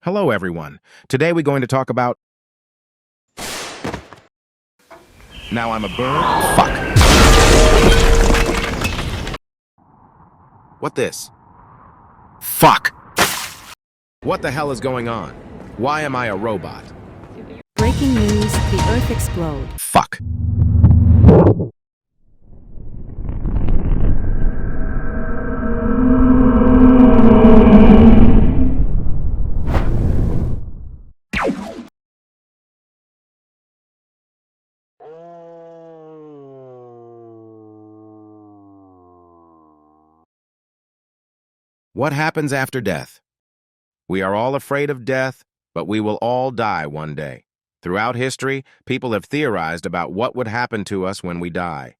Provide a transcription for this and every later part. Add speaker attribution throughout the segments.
Speaker 1: Hello, everyone. Today we're going to talk about... Now I'm a bird? Fuck. What this? Fuck. What the hell is going on? Why am I a robot?
Speaker 2: Breaking news, the Earth explodes.
Speaker 1: Fuck. What happens after death? We are all afraid of death, but we will all die one day. Throughout history, people have theorized about what would happen to us when we die.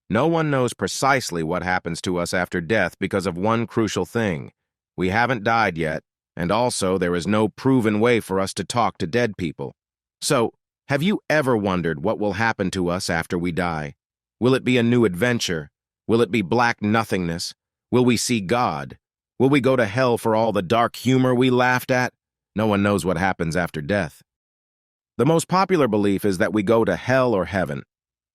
Speaker 1: No one knows precisely what happens to us after death because of one crucial thing. We haven't died yet, and also there is no proven way for us to talk to dead people. So, have you ever wondered what will happen to us after we die? Will it be a new adventure? Will it be black nothingness? Will we see God? Will we go to hell for all the dark humor we laughed at? No one knows what happens after death. The most popular belief is that we go to hell or heaven.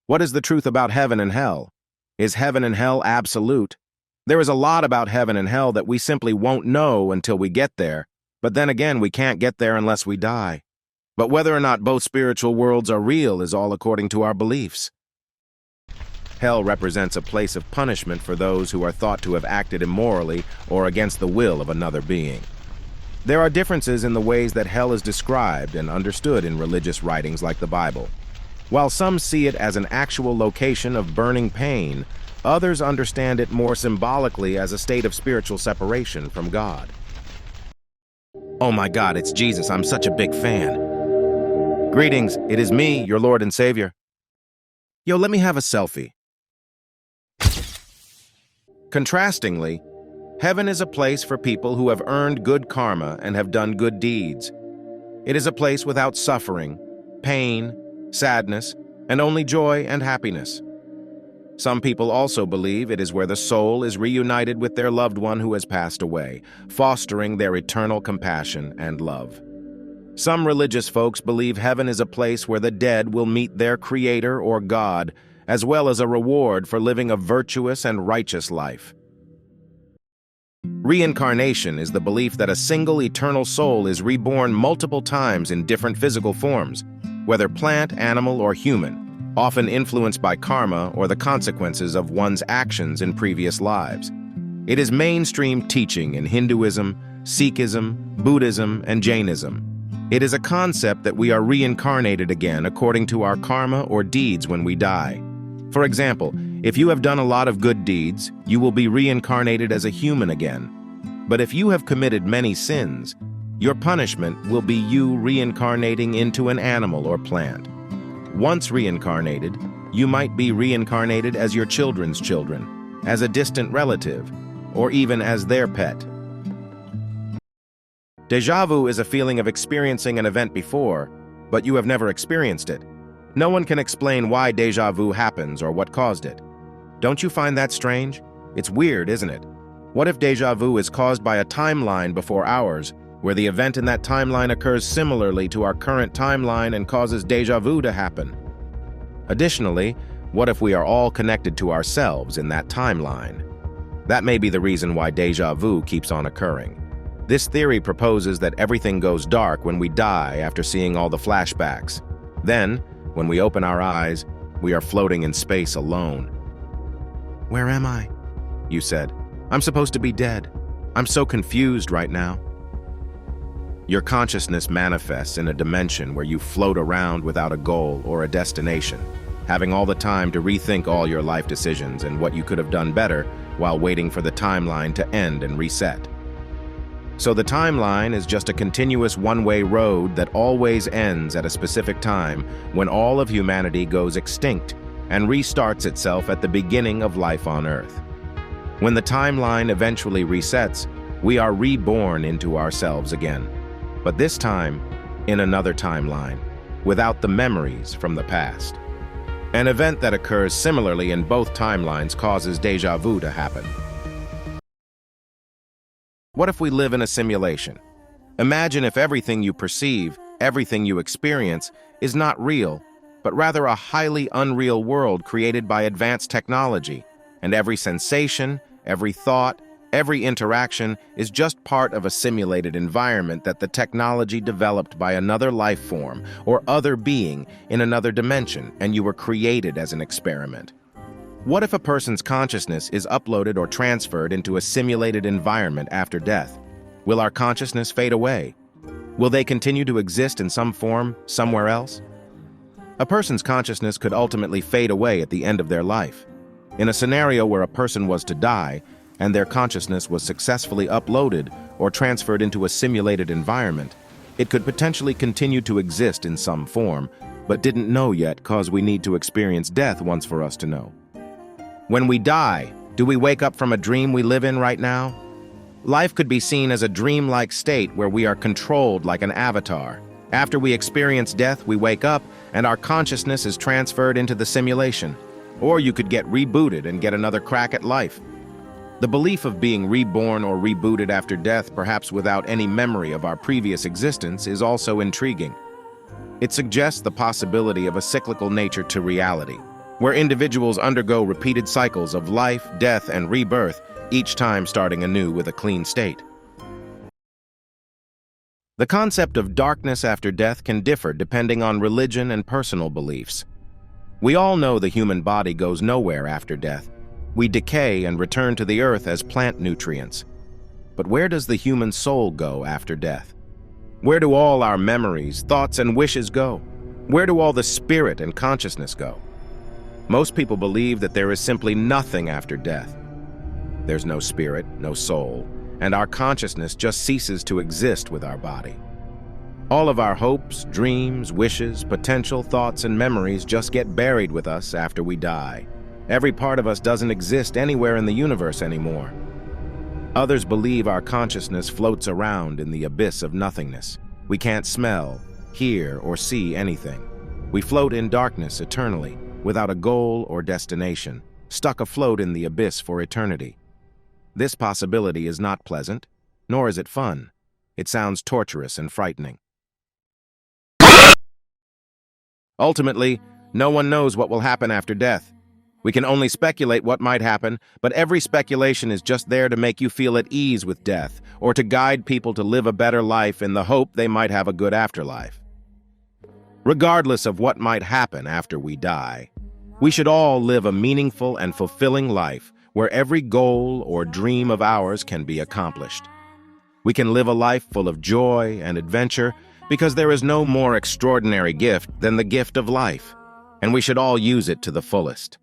Speaker 1: What is the truth about heaven and hell? Is heaven and hell absolute? There is a lot about heaven and hell that we simply won't know until we get there, but then again, we can't get there unless we die. But whether or not both spiritual worlds are real is all according to our beliefs. Hell represents a place of punishment for those who are thought to have acted immorally or against the will of another being. There are differences in the ways that hell is described and understood in religious writings like the Bible. While some see it as an actual location of burning pain, others understand it more symbolically as a state of spiritual separation from God. Oh my God, it's Jesus. I'm such a big fan. Greetings, it is me, your Lord and Savior. Yo, let me have a selfie. Contrastingly, heaven is a place for people who have earned good karma and have done good deeds. It is a place without suffering, pain, sadness, and only joy and happiness. Some people also believe it is where the soul is reunited with their loved one who has passed away, fostering their eternal compassion and love. Some religious folks believe heaven is a place where the dead will meet their creator or God, as well as a reward for living a virtuous and righteous life. Reincarnation is the belief that a single eternal soul is reborn multiple times in different physical forms, whether plant, animal, or human, often influenced by karma or the consequences of one's actions in previous lives. It is mainstream teaching in Hinduism, Sikhism, Buddhism, and Jainism. It is a concept that we are reincarnated again according to our karma or deeds when we die. For example, if you have done a lot of good deeds, you will be reincarnated as a human again. But if you have committed many sins, your punishment will be you reincarnating into an animal or plant. Once reincarnated, you might be reincarnated as your children's children, as a distant relative, or even as their pet. Déjà vu is a feeling of experiencing an event before, but you have never experienced it. No one can explain why déjà vu happens or what caused it. Don't you find that strange? It's weird, isn't it? What if déjà vu is caused by a timeline before ours, where the event in that timeline occurs similarly to our current timeline and causes déjà vu to happen? Additionally, what if we are all connected to ourselves in that timeline? That may be the reason why déjà vu keeps on occurring. This theory proposes that everything goes dark when we die after seeing all the flashbacks. Then, when we open our eyes, we are floating in space alone. Where am I? You said. I'm supposed to be dead. I'm so confused right now. Your consciousness manifests in a dimension where you float around without a goal or a destination, having all the time to rethink all your life decisions and what you could have done better while waiting for the timeline to end and reset. So the timeline is just a continuous one-way road that always ends at a specific time when all of humanity goes extinct and restarts itself at the beginning of life on Earth. When the timeline eventually resets, we are reborn into ourselves again, but this time in another timeline, without the memories from the past. An event that occurs similarly in both timelines causes déjà vu to happen. What if we live in a simulation? Imagine if everything you perceive, everything you experience, is not real, but rather a highly unreal world created by advanced technology, and every sensation, every thought, every interaction is just part of a simulated environment that the technology developed by another life form or other being in another dimension, and you were created as an experiment. What if a person's consciousness is uploaded or transferred into a simulated environment after death? Will our consciousness fade away? Will they continue to exist in some form somewhere else? A person's consciousness could ultimately fade away at the end of their life. In a scenario where a person was to die, and their consciousness was successfully uploaded or transferred into a simulated environment, it could potentially continue to exist in some form, but didn't know yet cause we need to experience death once for us to know. When we die, do we wake up from a dream we live in right now? Life could be seen as a dreamlike state where we are controlled like an avatar. After we experience death, we wake up and our consciousness is transferred into the simulation. Or you could get rebooted and get another crack at life. The belief of being reborn or rebooted after death, perhaps without any memory of our previous existence, is also intriguing. It suggests the possibility of a cyclical nature to reality, where individuals undergo repeated cycles of life, death, and rebirth, each time starting anew with a clean state. The concept of darkness after death can differ depending on religion and personal beliefs. We all know the human body goes nowhere after death. We decay and return to the earth as plant nutrients. But where does the human soul go after death? Where do all our memories, thoughts, and wishes go? Where do all the spirit and consciousness go? Most people believe that there is simply nothing after death. There's no spirit, no soul, and our consciousness just ceases to exist with our body. All of our hopes, dreams, wishes, potential thoughts, and memories just get buried with us after we die. Every part of us doesn't exist anywhere in the universe anymore. Others believe our consciousness floats around in the abyss of nothingness. We can't smell, hear, or see anything. We float in darkness eternally, without a goal or destination, stuck afloat in the abyss for eternity. This possibility is not pleasant, nor is it fun. It sounds torturous and frightening. Ultimately, no one knows what will happen after death. We can only speculate what might happen, but every speculation is just there to make you feel at ease with death, or to guide people to live a better life in the hope they might have a good afterlife. Regardless of what might happen after we die, we should all live a meaningful and fulfilling life where every goal or dream of ours can be accomplished. We can live a life full of joy and adventure because there is no more extraordinary gift than the gift of life, and we should all use it to the fullest.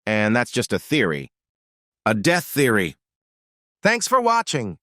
Speaker 1: And that's just a theory. A death theory. Thanks for watching.